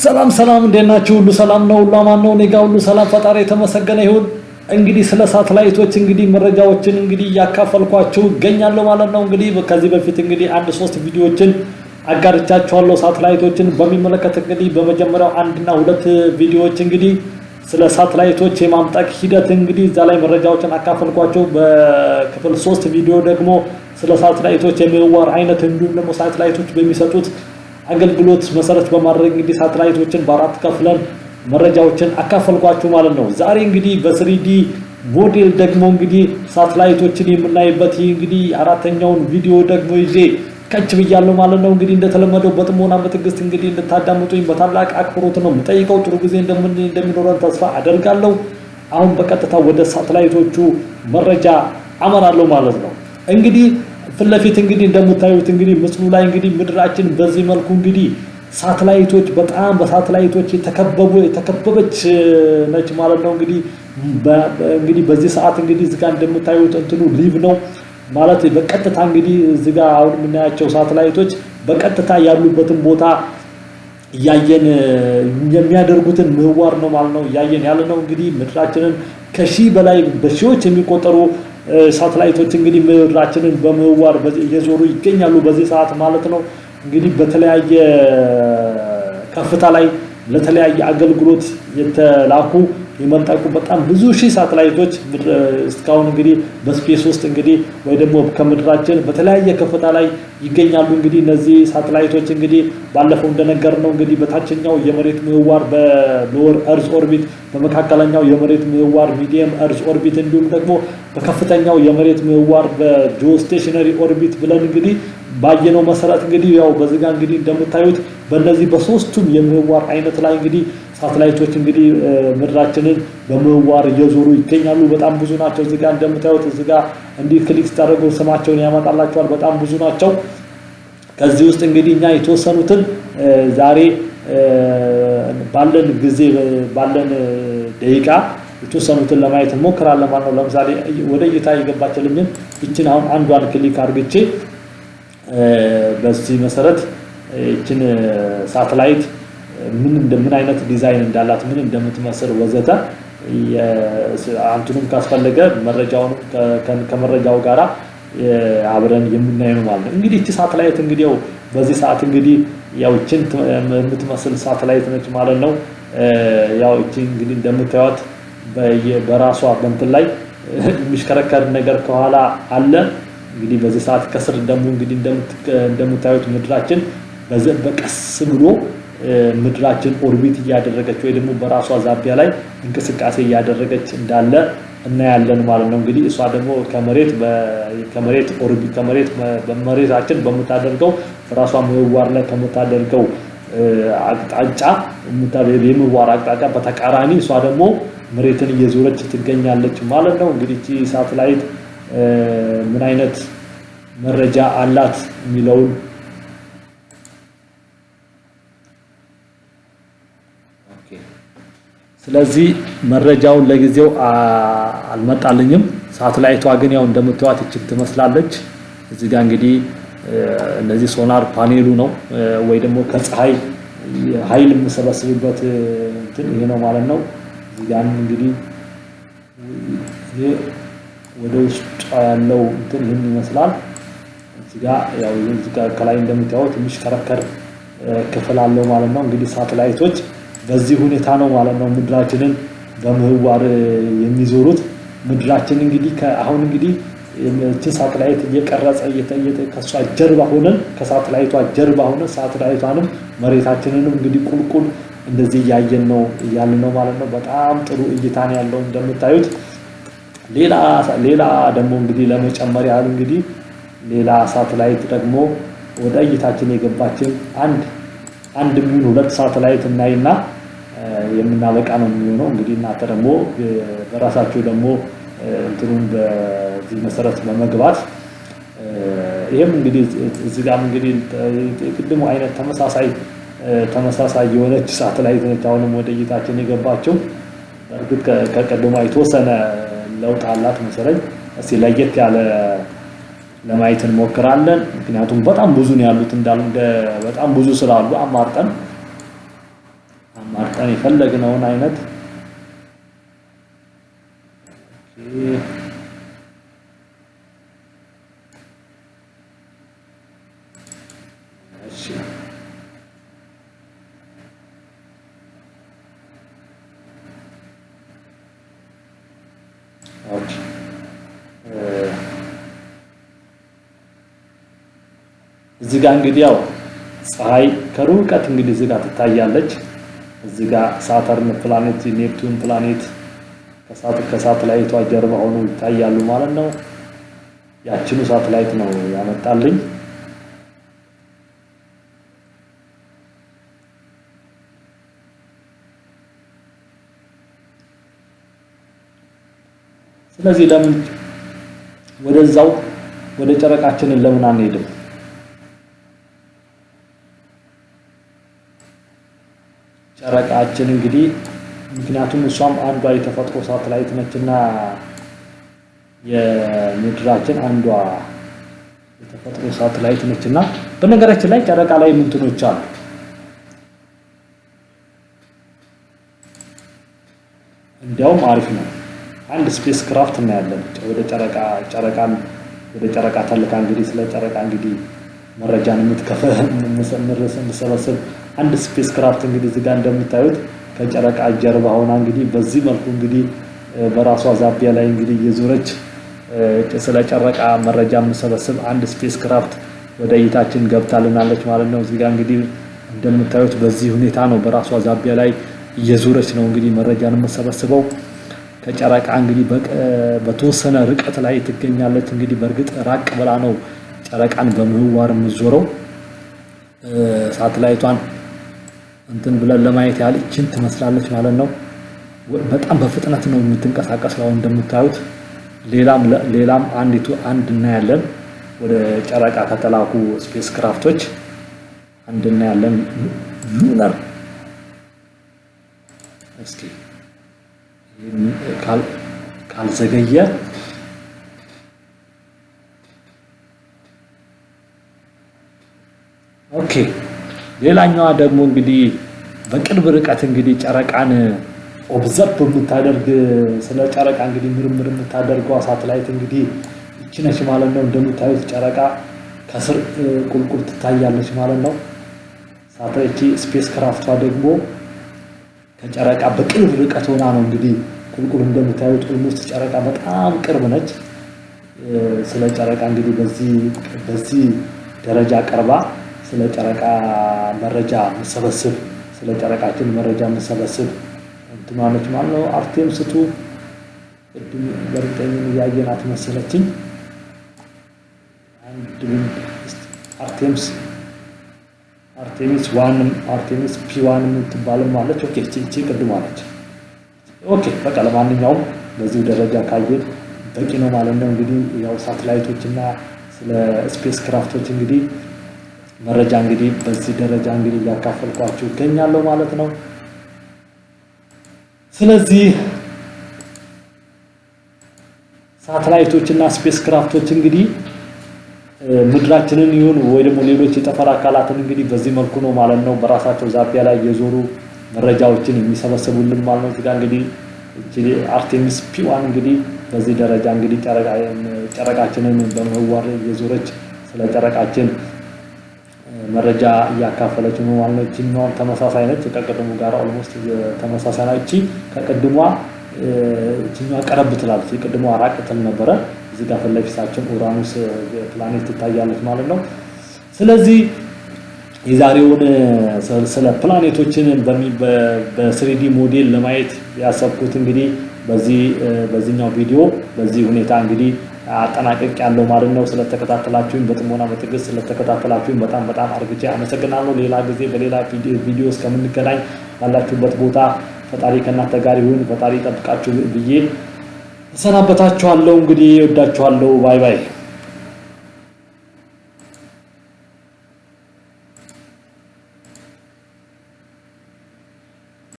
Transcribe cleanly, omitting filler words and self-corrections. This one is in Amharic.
ሰላም ሰላም እንደናችሁ ሁሉ ሰላም ነው ሁሉ አማን ነው ኔጋ ሁሉ ሰላም ፈጣሪ የተመሰገነ ይሁን። እንግዲህ ስለ ሳተላይቶች እንግዲህ መረጃዎችን እንግዲህ ያካፈልኳችሁ ገኛለሁ ማለት ነው። እንግዲህ ከዚህ በፊት እንግዲህ አንድ 3 ቪዲዮዎችን አጋርቻችኋለሁ ሳተላይቶችን በሚመለከት እንግዲህ በመጀመሪያው አንድና 2 ቪዲዮዎች እንግዲህ ስለ ሳተላይቶች የማምጣት ሂደት እንግዲህ እዛ ላይ መረጃዎችን አካፈልኳችሁ። በክፍል 3 ቪዲዮ ደግሞ ስለ ሳተላይቶች የምህዋር አይነት እንዲሁም ደግሞ ሳተላይቶች በሚሰጡት አገልግሎት መሰረት በማድረግ እንግዲህ ሳተላይቶችን በአራት ከፍለን መረጃዎችን አካፈልኳችሁ ማለት ነው። ዛሬ እንግዲህ በ3D ሞዴል ደግሞ እንግዲህ ሳተላይቶችን የምናይበት እንግዲህ አራተኛውን ቪዲዮ ደግሞ ይዤ ከች ብያለሁ ማለት ነው። እንግዲህ እንደተለመደው በጥሞና በትዕግስት እንግዲህ እንድታዳምጡኝ በታላቅ አክብሮት ነው የምጠይቀው። ጥሩ ጊዜ እንደሚኖረን ተስፋ አደርጋለሁ። አሁን በቀጥታ ወደ ሳተላይቶቹ መረጃ አመራለሁ ማለት ነው። እንግዲህ ፍለፊት እንግዲህ እንደምታዩት እንግዲህ ምስሉ ላይ እንግዲህ ምድራችን በዚህ መልኩ እንግዲህ ሳተላይቶች በጣም በሳተላይቶች የተከበበች ነች ማለት ነው። እንግዲህ በዚህ ሰዓት እንግዲህ እዚህ ጋር እንደምታዩት እንትኑ ሊቭ ነው ማለት በቀጥታ እንግዲህ እዚህ ጋር አሁን የምናያቸው ሳተላይቶች በቀጥታ ያሉበትን ቦታ ያየን የሚያደርጉትን ምህዋር ነው ማለት ነው ያየን ያለ ነው። እንግዲህ ምድራችንን ከሺህ በላይ በሺዎች የሚቆጠሩ ሳተላይቶች እንግዲህ ምድራችንን በምህዋር እየዞሩ ይገኛሉ በዚህ ሰዓት ማለት ነው። እንግዲህ በተለያየ ከፍታ ላይ ለተለያየ አገልግሎት የተላኩ የመንጠቁ በጣም ብዙ ሺህ ሳተላይቶች እስካሁን እንግዲህ በስፔስ ውስጥ እንግዲህ ወይ ደግሞ ከምድራችን በተለያየ ከፍታ ላይ ይገኛሉ። እንግዲህ እነዚህ ሳተላይቶች እንግዲህ ባለፈው እንደነገርነው እንግዲህ በታችኛው የመሬት ምህዋር በሎወር እርዝ ኦርቢት፣ በመካከለኛው የመሬት ምህዋር ሚዲየም እርዝ ኦርቢት እንዲሁም ደግሞ በከፍተኛው የመሬት ምህዋር በጂኦስቴሽነሪ ኦርቢት ብለን እንግዲህ ባየነው መሰረት እንግዲህ ያው በዚህ ጋር እንግዲህ እንደምታዩት በእነዚህ በሶስቱም የምህዋር አይነት ላይ እንግዲህ ሳተላይቶች እንግዲህ ምድራችንን በምህዋር እየዞሩ ይገኛሉ። በጣም ብዙ ናቸው። እዚህ ጋር እንደምታዩት እዚህ ጋር እንዲህ ክሊክ ታደርጉ ስማቸውን ያመጣላችኋል። በጣም ብዙ ናቸው። ከዚህ ውስጥ እንግዲህ እኛ የተወሰኑትን ዛሬ ባለን ጊዜ ባለን ደቂቃ የተወሰኑትን ለማየት እንሞክራለን ማለት ነው። ለምሳሌ ወደ እይታ የገባችልኝን እቺን አሁን አንዷን ክሊክ አድርግቼ በዚህ መሰረት እቺን ሳተላይት ምን አይነት ዲዛይን እንዳላት ምን እንደምትመስል ወዘተ አንቱንም ካስፈለገ መረጃውን ከመረጃው ጋራ አብረን የምናየው ነው ማለት ነው። እንግዲህ እቺ ሳተላይት እንግዲህ በዚህ ሰዓት እንግዲህ ያው እቺን የምትመስል ሳተላይት ነች ማለት ነው። ያው እቺ እንግዲህ እንደምታዩት በራሷ በእንትን ላይ የሚሽከረከር ነገር ከኋላ አለ። እንግዲህ በዚህ ሰዓት ከስር ደግሞ እንግዲህ እንደምታዩት ምድራችን በቀስ ብሎ ምድራችን ኦርቢት እያደረገች ወይ ደግሞ በራሷ ዛቢያ ላይ እንቅስቃሴ እያደረገች እንዳለ እናያለን ማለት ነው። እንግዲህ እሷ ደግሞ ከመሬት ኦርቢት በመሬታችን በመታደርገው በራሷ ምህዋር ላይ ከመታደርገው አቅጣጫ የምህዋር አቅጣጫ በተቃራኒ እሷ ደግሞ መሬትን እየዞረች ትገኛለች ማለት ነው። እንግዲህ እቺ ሳተላይት ምን አይነት መረጃ አላት የሚለውን ስለዚህ መረጃውን ለጊዜው አልመጣልኝም። ሳተላይቷ ግን ያው እንደምታዩት እቺን ትመስላለች። እዚህ ጋር እንግዲህ እነዚህ ሶላር ፓኔሉ ነው ወይ ደግሞ ከፀሐይ ኃይል የምሰበስብበት እንትን ይሄ ነው ማለት ነው። እዚህ ጋር እንግዲህ ወደ ውስጥ ያለው እንትን ይሄን ይመስላል። እዚህ ጋር ያው እዚህ ጋር ከላይ እንደምታዩት የሚሽከረከር ክፍል አለው ማለት ነው። እንግዲህ ሳተላይቶች በዚህ ሁኔታ ነው ማለት ነው ምድራችንን በምህዋር የሚዞሩት። ምድራችን እንግዲህ አሁን እንግዲህ እቺ ሳተላይት እየቀረጸ ከሷ ጀርባ ሆነን ከሳተላይቷ ጀርባ ሆነን ሳተላይቷንም መሬታችንንም እንግዲህ ቁልቁል እንደዚህ ያየን ነው ማለት ነው። በጣም ጥሩ እይታ ነው ያለው እንደምታዩት። ሌላ ደግሞ እንግዲህ ለመጨመር ያህል እንግዲህ ሌላ ሳተላይት ደግሞ ወደ እይታችን የገባችን አንድ ሚሊዮን 2 ሳተላይት እናይና የምናበቃ ነው የሚሆነው። እንግዲህ እናንተ ደግሞ በራሳችሁ ደግሞ እንትኑን በዚህ መሰረት በመግባት ይሄም እንግዲህ እዚህ ጋር እንግዲህ ቅድሙ አይነት ተመሳሳይ የሆነች ሳተላይት ነች አሁንም ወደ እይታችን የገባችው። በእርግጥ ከቀደሙ የተወሰነ ለውጥ አላት መሰለኝ። እስኪ ለየት ያለ ለማየት እንሞክራለን። ምክንያቱም በጣም ብዙ ነው ያሉት በጣም ብዙ ስላሉ አማርጠን ማርጠን የፈለግነውን አይነት እሺ ኦኬ እዚህ ጋር እንግዲህ ያው ፀሐይ ከሩቀት እንግዲህ እዚህ ጋር ትታያለች። እዚህ ጋር ሳተርን ፕላኔት፣ ኔፕቱን ፕላኔት ከሳተላይቷ ጀርባ ሆኖ ይታያሉ ማለት ነው። ያችኑ ሳተላይት ነው ያመጣልኝ። ስለዚህ ለምን ወደዛው ወደ ጨረቃችንን ለምን አንሄድም? ጨረቃችን እንግዲህ ምክንያቱም እሷም አንዷ የተፈጥሮ ሳተላይት ነችና የምድራችን አንዷ የተፈጥሮ ሳተላይት ነችና በነገራችን ላይ ጨረቃ ላይ ምንትኖች አሉ። እንዲያውም አሪፍ ነው። አንድ ስፔስ ክራፍት እናያለን ወደ ጨረቃን ወደ ጨረቃ ተልካ እንግዲህ ስለ ጨረቃ እንግዲህ መረጃን የምትሰበስብ አንድ ስፔስ ክራፍት እንግዲህ እዚህ ጋር እንደምታዩት ከጨረቃ ጀርባ ሆና እንግዲህ በዚህ መልኩ እንግዲህ በራሷ ዛቢያ ላይ እንግዲህ የዞረች ስለ ጨረቃ መረጃ የምትሰበስብ አንድ ስፔስ ክራፍት ወደ እይታችን ገብታልናለች ማለት ነው። እዚህ ጋር እንግዲህ እንደምታዩት በዚህ ሁኔታ ነው በራሷ ዛቢያ ላይ እየዞረች ነው እንግዲህ መረጃን የምትሰበስበው። ከጨረቃ እንግዲህ በተወሰነ ርቀት ላይ ትገኛለች። እንግዲህ በእርግጥ ራቅ ብላ ነው ጨረቃን በምህዋር የምትዞረው። ሳተላይቷን እንትን ብለን ለማየት ያህል እቺን ትመስላለች ማለት ነው። በጣም በፍጥነት ነው የምትንቀሳቀሰው እንደምታዩት። ሌላም አንድ እናያለን ወደ ጨረቃ ከተላኩ ስፔስ ክራፍቶች አንድ እናያለን ሉናር እስኪ ካልዘገየ ኦኬ። ሌላኛዋ ደግሞ እንግዲህ በቅርብ ርቀት እንግዲህ ጨረቃን ኦብዘርቭ የምታደርግ ስለ ጨረቃ እንግዲህ ምርምር የምታደርገው ሳተላይት እንግዲህ እቺ ነች ማለት ነው። እንደምታዩት ጨረቃ ከስር ቁልቁል ትታያለች ማለት ነው። ሳተላይት ስፔስ ክራፍቷ ደግሞ ከጨረቃ በቅርብ ርቀት ሆና ነው እንግዲህ ቁልቁል እንደምታዩት ኦልሞስት ጨረቃ በጣም ቅርብ ነች። ስለ ጨረቃ እንግዲህ በዚህ ደረጃ ቀርባ ስለ ጨረቃ መረጃ መሰበስብ ስለ ጨረቃችን መረጃ መሰበስብ እንትማነች ማለት ነው። አርቴምስ ቱ ቅድም በርግጠኝነት ያየናት መሰለችኝ። አንድ አርቴምስ P1 የምትባል ማለች። ኦኬ እቺ ቅድም አለች። ኦኬ በቃ ለማንኛውም በዚህ ደረጃ ካየን በቂ ነው ማለት ነው። እንግዲህ ያው ሳተላይቶችና ስለ ስፔስ ክራፍቶች እንግዲህ መረጃ እንግዲህ በዚህ ደረጃ እንግዲህ ያካፈልኳችሁ እገኛለሁ ማለት ነው። ስለዚህ ሳተላይቶችና ስፔስ ክራፍቶች እንግዲህ ምድራችንን ይሁን ወይ ደግሞ ሌሎች የጠፈር አካላትን እንግዲህ በዚህ መልኩ ነው ማለት ነው በራሳቸው ዛቢያ ላይ የዞሩ መረጃዎችን የሚሰበስቡልን ማለት ነው። እዚህ ጋር እንግዲህ አርቴሚስ P1 እንግዲህ በዚህ ደረጃ እንግዲህ ጨረቃችንን በምህዋር የዞረች ስለ ጨረቃችን መረጃ እያካፈለች ነው ማለት ነው። እቺኛው ተመሳሳይ ነች ከቀድሞ ጋር ኦልሞስት ተመሳሳይ ነች። ከቀድሟ እቺኛው ቀረብ ትላለች። የቀድሞ አራቅ ትል ነበረ። እዚህ ጋር ፈለፊሳችን ኡራኑስ ፕላኔት ትታያለች ማለት ነው። ስለዚህ የዛሬውን ስለ ፕላኔቶችን በ3D ሞዴል ለማየት ያሰብኩት እንግዲህ በዚህኛው ቪዲዮ በዚህ ሁኔታ እንግዲህ አጠናቀቅ ያለው ማለት ነው። ስለተከታተላችሁኝ በጥሞና በትዕግስት ስለተከታተላችሁኝ በጣም አርግጬ አመሰግናለሁ። ሌላ ጊዜ በሌላ ቪዲዮ እስከምንገናኝ ባላችሁበት ቦታ ፈጣሪ ከእናንተ ጋር ይሁን። ፈጣሪ ይጠብቃችሁ ብዬ እሰናበታችኋለሁ። እንግዲህ እወዳችኋለሁ። ባይ ባይ።